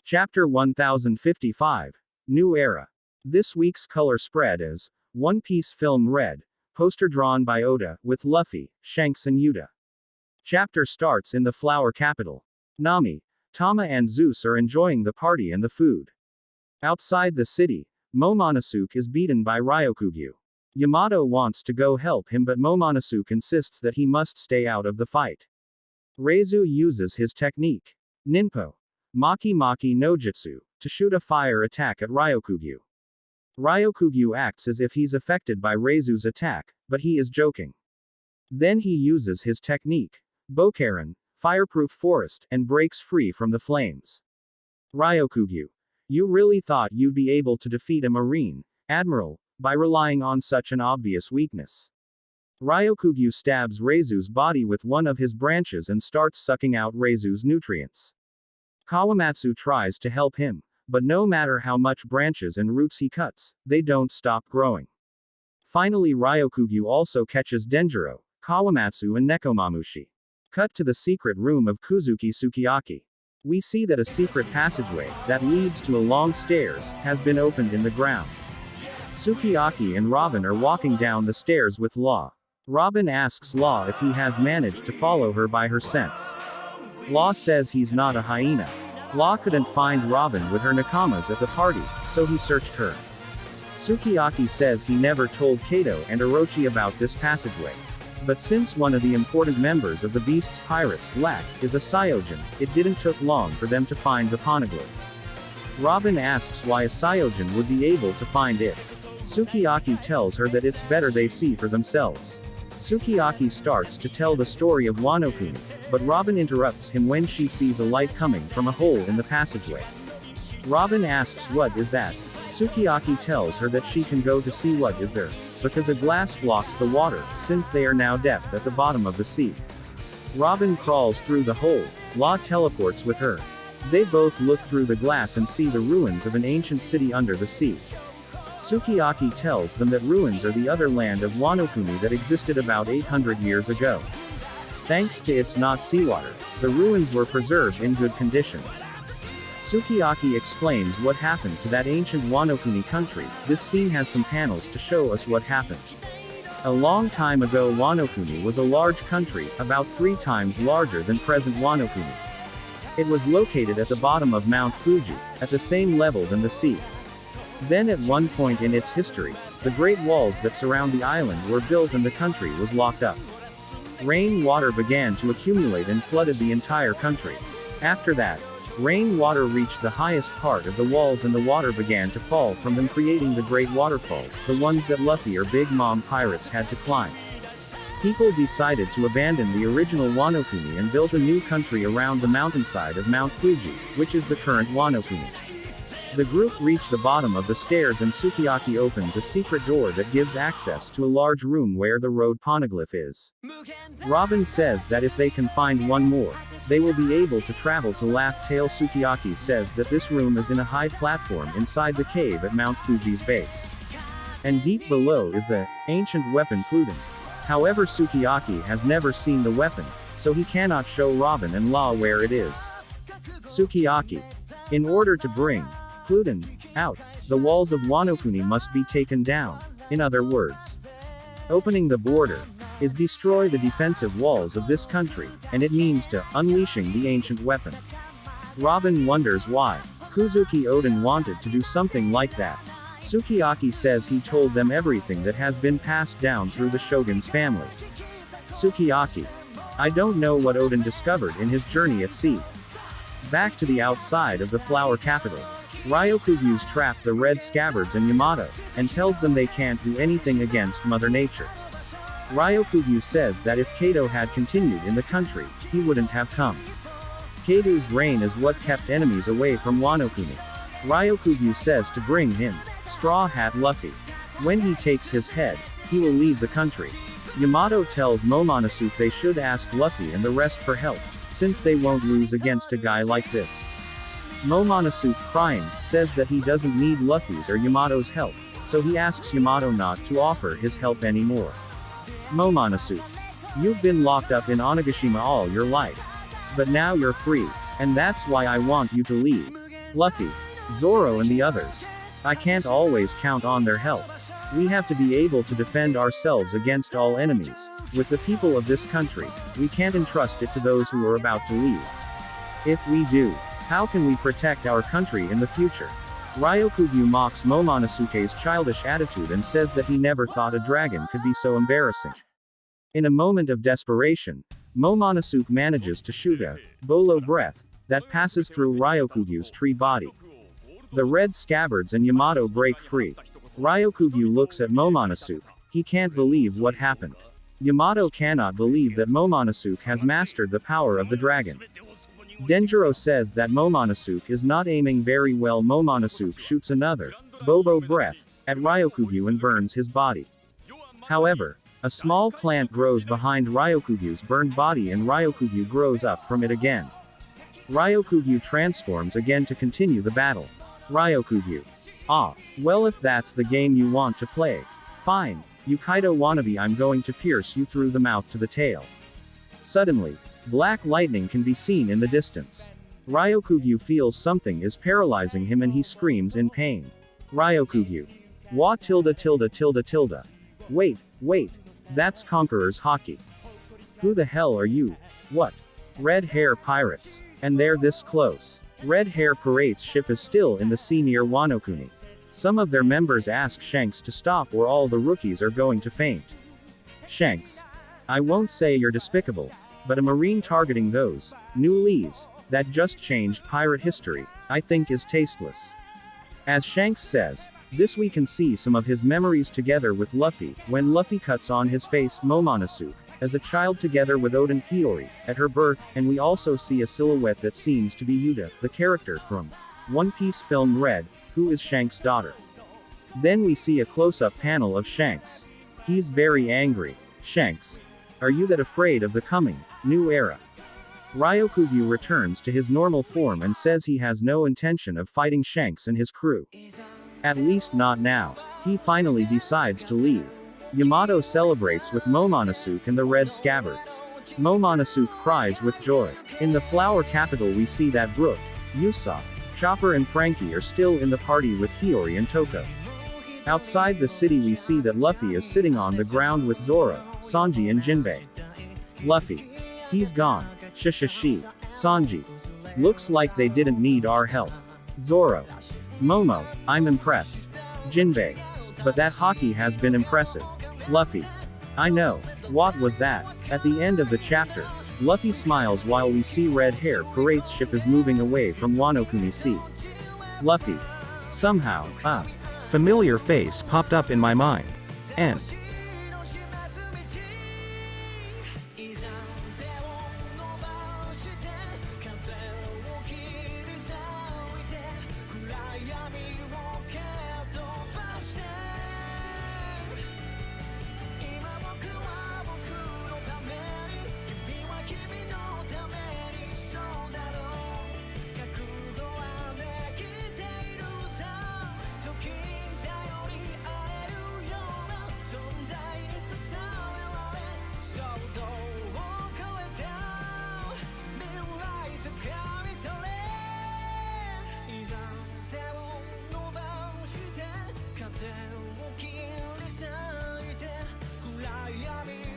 Chapter 1055. New Era. This week's color spread is One Piece Film Red, poster drawn by Oda, with Luffy, Shanks and Yuta. Chapter starts in the flower capital. Nami, Tama and Zeus are enjoying the party and the food. Outside the city, Momonosuke is beaten by Ryokugyu. Yamato wants to go help him, but Momonosuke insists that he must stay out of the fight. Reizu uses his technique, Ninpo Maki Maki no Jutsu, to shoot a fire attack at Ryokugyu. Ryokugyu acts as if he's affected by Reizu's attack, but he is joking. Then he uses his technique, Bokaran, Fireproof Forest, and breaks free from the flames. Ryokugyu, you really thought you'd be able to defeat a Marine Admiral by relying on such an obvious weakness. Ryokugyu stabs Reizu's body with one of his branches and starts sucking out Reizu's nutrients. Kawamatsu tries to help him, but no matter how much branches and roots he cuts, they don't stop growing. Finally, Ryokugyu also catches Denjiro, Kawamatsu and Nekomamushi. Cut to the secret room of Kuzuki Sukiyaki. We see that a secret passageway, that leads to a long stairs, has been opened in the ground. Sukiyaki and Robin are walking down the stairs with Law. Robin asks Law if he has managed to follow her by her sense. Law says he's not a hyena. Law couldn't find Robin with her nakamas at the party, so he searched her. Sukiyaki says he never told Kato and Orochi about this passageway. But since one of the important members of the Beast's pirates, Lack, is a Cyojin, it didn't took long for them to find the poneglyph. Robin asks why a Cyojin would be able to find it. Sukiyaki tells her that it's better they see for themselves. Sukiyaki starts to tell the story of Wano Kuni, but Robin interrupts him when she sees a light coming from a hole in the passageway. Robin asks what is that. Sukiyaki tells her that she can go to see what is there, because a glass blocks the water, since they are now depth at the bottom of the sea. Robin crawls through the hole, Law teleports with her. They both look through the glass and see the ruins of an ancient city under the sea. Sukiyaki tells them that ruins are the other land of Wano Kuni that existed about 800 years ago. Thanks to its not seawater, the ruins were preserved in good conditions. Sukiyaki explains what happened to that ancient Wano Kuni country. This scene has some panels to show us what happened. A long time ago, Wano Kuni was a large country, about 3 times larger than present Wano Kuni. It was located at the bottom of Mount Fuji, at the same level than the sea. Then at one point in its history, the great walls that surround the island were built and the country was locked up. Rain water began to accumulate and flooded the entire country. After that, rain water reached the highest part of the walls and the water began to fall from them, creating the great waterfalls, the ones that Luffy or Big Mom pirates had to climb. People decided to abandon the original Wano Kuni and built a new country around the mountainside of Mount Fuji, which is the current Wano Kuni. The group reach the bottom of the stairs and Sukiyaki opens a secret door that gives access to a large room where the road poneglyph is. Robin says that if they can find one more, they will be able to travel to Laugh Tale. Sukiyaki says that this room is in a high platform inside the cave at Mount Fuji's base. And deep below is the ancient weapon Pluden. However, Sukiyaki has never seen the weapon, so he cannot show Robin and Law where it is. Sukiyaki, in order to bring Pluden out, the walls of Wano Kuni must be taken down. In other words, opening the border is destroy the defensive walls of this country, and it means to unleashing the ancient weapon. Robin wonders why Kuzuki Oden wanted to do something like that. Sukiyaki says he told them everything that has been passed down through the Shogun's family. Sukiyaki, I don't know what Oden discovered in his journey at sea. Back to the outside of the flower capital. Ryokugyu's trapped the Red Scabbards and Yamato, and tells them they can't do anything against Mother Nature. Ryokugyu says that if Kato had continued in the country, he wouldn't have come. Kato's reign is what kept enemies away from Wano Kuni. Ryokugyu says to bring him Straw Hat Luffy. When he takes his head, he will leave the country. Yamato tells Momonosuke they should ask Luffy and the rest for help, since they won't lose against a guy like this. Momonosuke, crying, says that he doesn't need Luffy's or Yamato's help, so he asks Yamato not to offer his help anymore. Momonosuke, you've been locked up in Onigashima all your life. But now you're free, and that's why I want you to leave. Luffy, Zoro and the others. I can't always count on their help. We have to be able to defend ourselves against all enemies. With the people of this country, we can't entrust it to those who are about to leave. If we do, how can we protect our country in the future? Ryokugyu mocks Momonosuke's childish attitude and says that he never thought a dragon could be so embarrassing. In a moment of desperation, Momonosuke manages to shoot a bolo breath that passes through Ryokugyu's tree body. The red scabbards and Yamato break free. Ryokugyu looks at Momonosuke. He can't believe what happened. Yamato cannot believe that Momonosuke has mastered the power of the dragon. Denjiro says that Momonosuke is not aiming very well. Momonosuke shoots another bobo breath at Ryokugyu and burns his body. However, a small plant grows behind Ryokugyu's burned body and Ryokugyu grows up from it again. Ryokugyu transforms again to continue the battle. Ryokugyu. Ah, well, if that's the game you want to play. Fine, you Kaido wannabe, I'm going to pierce you through the mouth to the tail. Suddenly, black lightning can be seen in the distance. Ryokugyu feels something is paralyzing him and he screams in pain. Ryokugyu. Wa tilde tilde tilde tilde. Wait. That's Conqueror's Haki. Who the hell are you? What? Red Hair Pirates. And they're this close. Red Hair Pirate's ship is still in the sea near Wano-Kuni. Some of their members ask Shanks to stop or all the rookies are going to faint. Shanks. I won't say you're despicable, but a marine targeting those new leaves that just changed pirate history, I think is tasteless. As Shanks says, this we can see some of his memories together with Luffy, when Luffy cuts on his face Momonosuke, as a child together with Oden Hiyori, at her birth, and we also see a silhouette that seems to be Yuta, the character from One Piece film Red, who is Shanks' daughter. Then we see a close-up panel of Shanks. He's very angry. Shanks. Are you that afraid of the coming new era? Ryokugyu returns to his normal form and says he has no intention of fighting Shanks and his crew. At least not now. He finally decides to leave. Yamato celebrates with Momonosuke and the red scabbards. Momonosuke cries with joy. In the flower capital we see that Brook, Usopp, Chopper and Frankie are still in the party with Hiyori and Toko. Outside the city we see that Luffy is sitting on the ground with Zoro, Sanji and Jinbei. Luffy. He's gone. Shi. Sanji. Looks like they didn't need our help. Zoro. Momo, I'm impressed. Jinbei. But that Haki has been impressive. Luffy. I know. What was that? At the end of the chapter, Luffy smiles while we see Red Hair Pirate's ship is moving away from Wano-Kuni Sea. Luffy. Somehow, a familiar face popped up in my mind. And風を切り裂いて暗闇